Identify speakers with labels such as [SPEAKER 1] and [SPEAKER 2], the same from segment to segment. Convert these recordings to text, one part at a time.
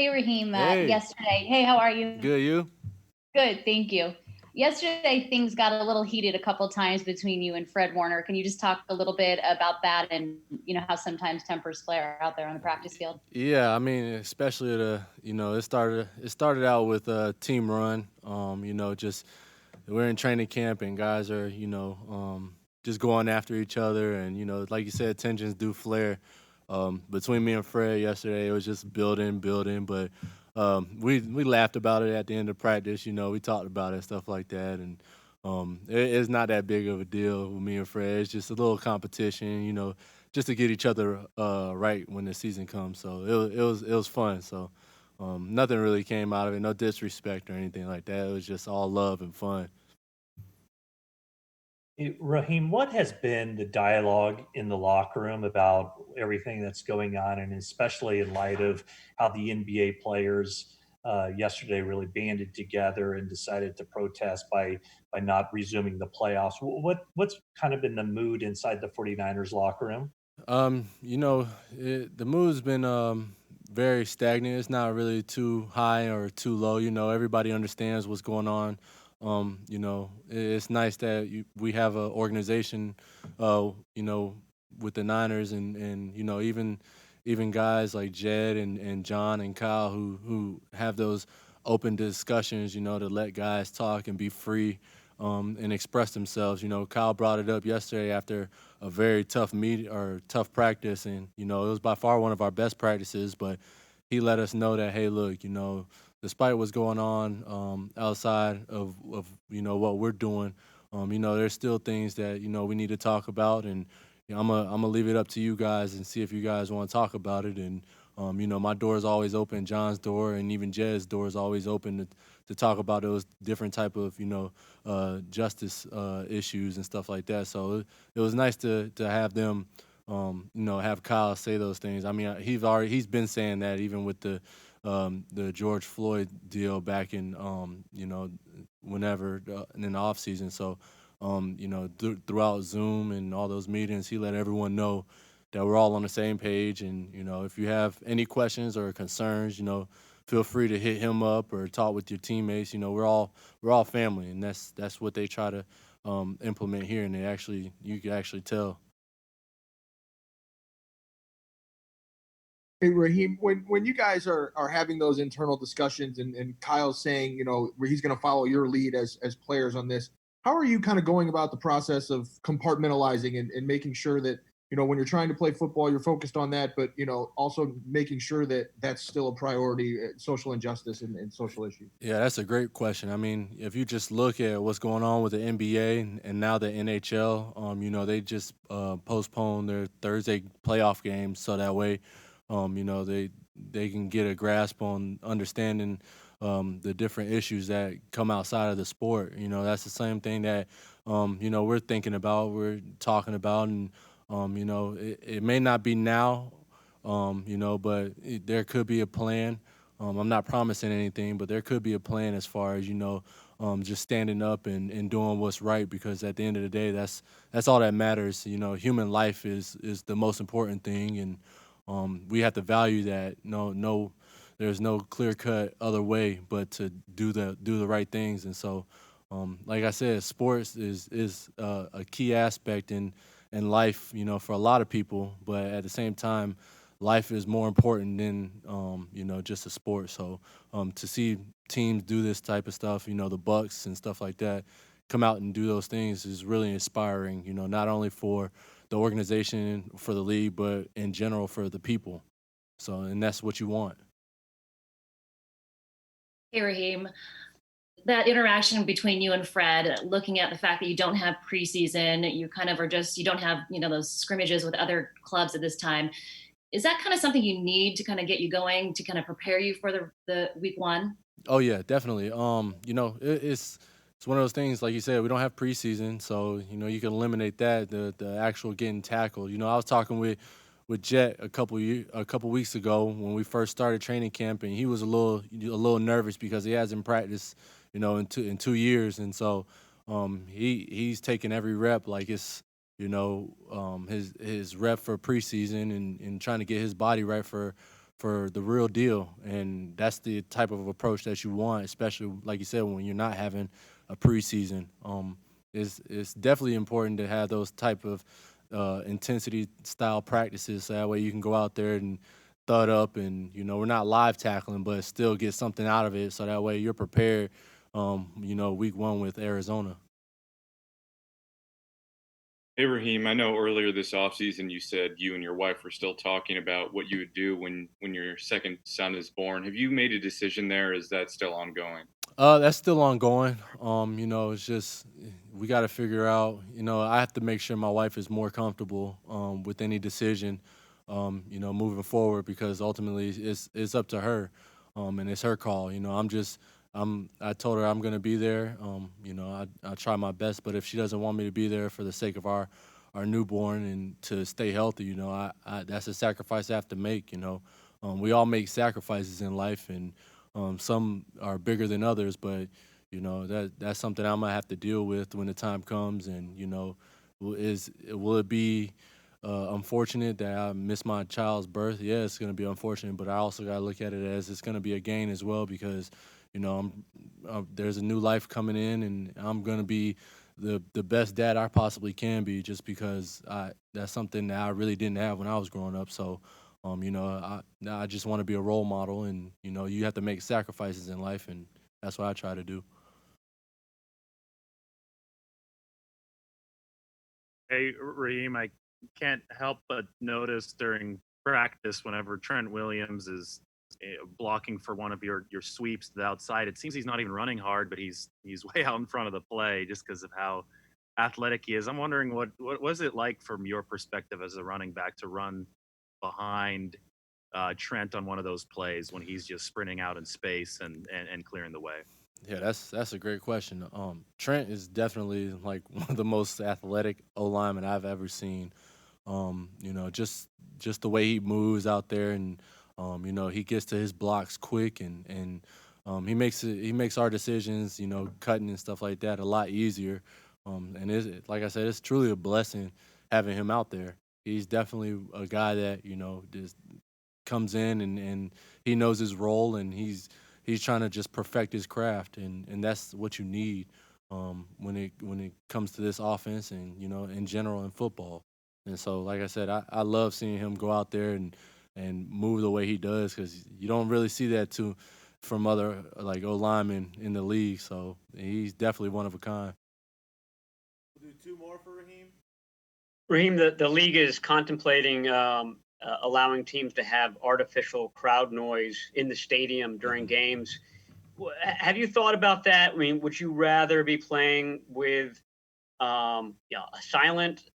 [SPEAKER 1] Hey, Raheem.
[SPEAKER 2] Hey,
[SPEAKER 1] Yesterday, hey, how are you?
[SPEAKER 2] good you?
[SPEAKER 1] Good, thank you. Yesterday, things got a little heated a couple times between you and Fred Warner. Can you just talk a little bit about that and how sometimes tempers flare out there on the practice field?
[SPEAKER 2] Yeah, I mean, especially it started out with a team run. Just we're in training camp and guys are, just going after each other and like you said, tensions do flare. Between me and Fred yesterday, it was just building, but we laughed about it at the end of practice. We talked about it, stuff like that, and it's not that big of a deal with me and Fred. It's just a little competition, just to get each other right when the season comes. So it was fun. So nothing really came out of it, no disrespect or anything like that. It was just all love and fun.
[SPEAKER 3] Raheem, what has been the dialogue in the locker room about everything that's going on, and especially in light of how the NBA players yesterday really banded together and decided to protest by not resuming the playoffs? What's kind of been the mood inside the 49ers locker room?
[SPEAKER 2] The mood's been very stagnant. It's not really too high or too low. Everybody understands what's going on. It's nice that we have an organization, with the Niners and even guys like Jed and John and Kyle who have those open discussions, to let guys talk and be free and express themselves. Kyle brought it up yesterday after a very tough meet or tough practice, and it was by far one of our best practices. But he let us know that, hey, look, despite what's going on outside of what we're doing, there's still things that we need to talk about, and I'm gonna leave it up to you guys and see if you guys want to talk about it. And my door is always open, John's door, and even Jed's door is always open to talk about those different type of justice issues and stuff like that. So it was nice to have them, have Kyle say those things. I mean, he's been saying that even with the George Floyd deal back in whenever in the off season. So throughout Zoom and all those meetings, he let everyone know that we're all on the same page. And if you have any questions or concerns, feel free to hit him up or talk with your teammates. We're all family, and that's what they try to implement here. And you can actually tell.
[SPEAKER 4] Hey Raheem, when you guys are having those internal discussions and Kyle's saying, where he's going to follow your lead as players on this, how are you kind of going about the process of compartmentalizing and making sure that, when you're trying to play football, you're focused on that, but, also making sure that that's still a priority, social injustice and social issues?
[SPEAKER 2] Yeah, that's a great question. I mean, if you just look at what's going on with the NBA and now the NHL, they just postponed their Thursday playoff games so that way, they can get a grasp on understanding the different issues that come outside of the sport. That's the same thing that we're thinking about, we're talking about, and it may not be now, but there could be a plan. I'm not promising anything, but there could be a plan as far as just standing up and doing what's right. Because at the end of the day, that's all that matters. Human life is the most important thing, and we have to value that. No, there's no clear cut other way but to do the right things. And so, like I said, sports is a key aspect in life, for a lot of people. But at the same time, life is more important than just a sport. So to see teams do this type of stuff, the Bucks and stuff like that, come out and do those things is really inspiring. Not only for the organization, for the league, but in general for the people. So, and that's what you want.
[SPEAKER 5] Hey, Raheem, that interaction between you and Fred, looking at the fact that you don't have preseason, you kind of are just, you don't have, those scrimmages with other clubs at this time. Is that kind of something you need to kind of get you going to kind of prepare you for the week one?
[SPEAKER 2] Oh yeah, definitely. It's one of those things, like you said, we don't have preseason, so you can eliminate that, the actual getting tackled. I was talking with Jet a couple weeks ago when we first started training camp, and he was a little nervous because he hasn't practiced, in 2 years, and so he's taking every rep like it's his rep for preseason and trying to get his body right for the real deal, and that's the type of approach that you want, especially like you said when you're not having a preseason. It's definitely important to have those type of intensity style practices, so that way you can go out there and thud up, and we're not live tackling, but still get something out of it, so that way you're prepared. Week one with Arizona.
[SPEAKER 6] Hey, Raheem, I know earlier this offseason you said you and your wife were still talking about what you would do when your second son is born. Have you made a decision there? Is that still ongoing?
[SPEAKER 2] That's still ongoing. It's just we got to figure out. I have to make sure my wife is more comfortable with any decision, moving forward, because ultimately it's up to her, and it's her call. I told her I'm gonna be there. I try my best, but if she doesn't want me to be there for the sake of our newborn and to stay healthy, that's a sacrifice I have to make. We all make sacrifices in life, and some are bigger than others, but that's something I'm gonna have to deal with when the time comes. And will it be unfortunate that I miss my child's birth? Yeah, it's gonna be unfortunate, but I also gotta look at it as it's gonna be a gain as well, because there's a new life coming in, and I'm gonna be the best dad I possibly can be, just because that's something that I really didn't have when I was growing up. So I just want to be a role model, and you have to make sacrifices in life, and that's what I try to do.
[SPEAKER 7] Hey, Raheem, I can't help but notice during practice whenever Trent Williams is blocking for one of your sweeps to the outside, it seems he's not even running hard, but he's way out in front of the play just because of how athletic he is. I'm wondering what was it like from your perspective as a running back to run behind Trent on one of those plays when he's just sprinting out in space and clearing the way?
[SPEAKER 2] Yeah, that's a great question. Trent is definitely like one of the most athletic O linemen I've ever seen. Just the way he moves out there, and he gets to his blocks quick, and he makes our decisions, cutting and stuff like that, a lot easier. And like I said, it's truly a blessing having him out there. He's definitely a guy that just comes in, and he knows his role, and he's trying to just perfect his craft, and that's what you need when it comes to this offense, and in general in football. And so, like I said, I love seeing him go out there and move the way he does, because you don't really see that too from other like O linemen in the league. So he's definitely one of a kind.
[SPEAKER 8] We'll do two more for Raheem.
[SPEAKER 9] Raheem, the league is contemplating allowing teams to have artificial crowd noise in the stadium during games. Have you thought about that? I mean, would you rather be playing with a silent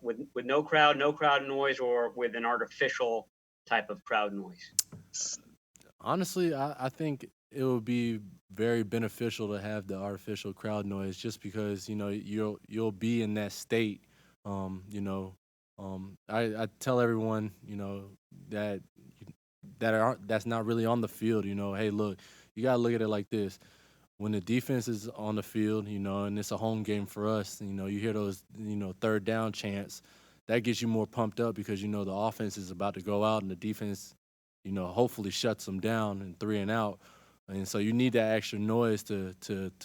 [SPEAKER 9] with no crowd noise, or with an artificial type of crowd noise?
[SPEAKER 2] Honestly, I think it would be very beneficial to have the artificial crowd noise, just because you'll be in that state. I tell everyone that that's not really on the field. Hey, look, you gotta look at it like this: when the defense is on the field, and it's a home game for us, you hear those third down chants. That gets you more pumped up, because the offense is about to go out, and the defense hopefully shuts them down and 3 and out. And so you need that extra noise to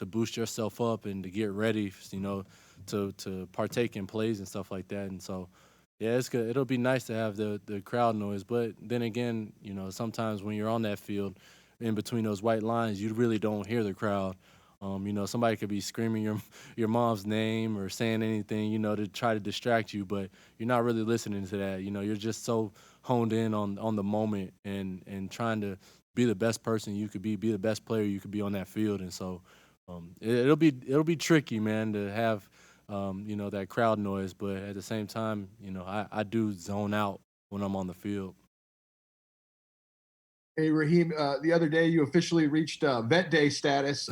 [SPEAKER 2] boost yourself up and to get ready, to partake in plays and stuff like that. And so, yeah, it's good. It'll be nice to have the crowd noise, but then again, sometimes when you're on that field, in between those white lines, you really don't hear the crowd. Somebody could be screaming your mom's name or saying anything, to try to distract you, but you're not really listening to that. You're just so honed in on the moment, and trying to be the best person you could be the best player you could be on that field. And so it'll be tricky, man, to have that crowd noise, but at the same time, I do zone out when I'm on the field.
[SPEAKER 4] Hey Raheem, the other day you officially reached vet day status.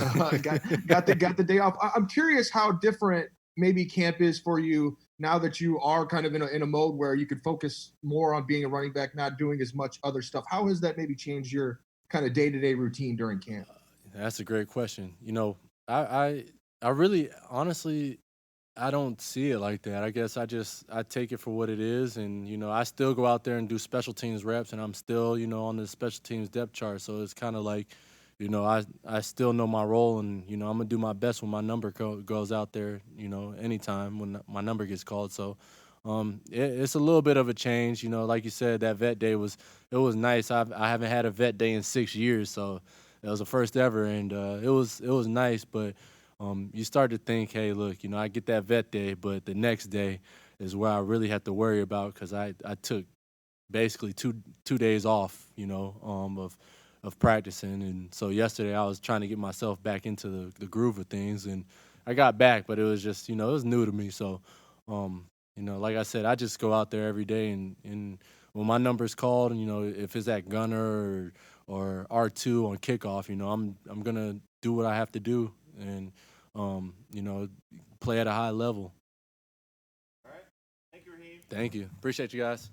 [SPEAKER 4] Got the day off. I'm curious how different maybe camp is for you now that you are kind of in a mode where you could focus more on being a running back, not doing as much other stuff. How has that maybe changed your kind of day-to-day routine during camp?
[SPEAKER 2] That's a great question. I really honestly I don't see it like that. I guess I take it for what it is, and I still go out there and do special teams reps, and I'm still on the special teams depth chart. So it's kind of like, I still know my role, and I'm gonna do my best when my number goes out there. Anytime when my number gets called. So it's a little bit of a change. Like you said, that vet day was nice. I haven't had a vet day in 6 years, so it was the first ever, and it was nice, but. You start to think, hey, look, I get that vet day, but the next day is where I really have to worry about because I took basically two days off, of practicing, and so yesterday I was trying to get myself back into the groove of things, and I got back, but it was just, it was new to me, so, like I said, I just go out there every day, and when my number's called, and if it's at gunner or R2 on kickoff, I'm gonna do what I have to do, and play at a high level.
[SPEAKER 8] All right. Thank you, Raheem.
[SPEAKER 2] Thank you. Appreciate you guys.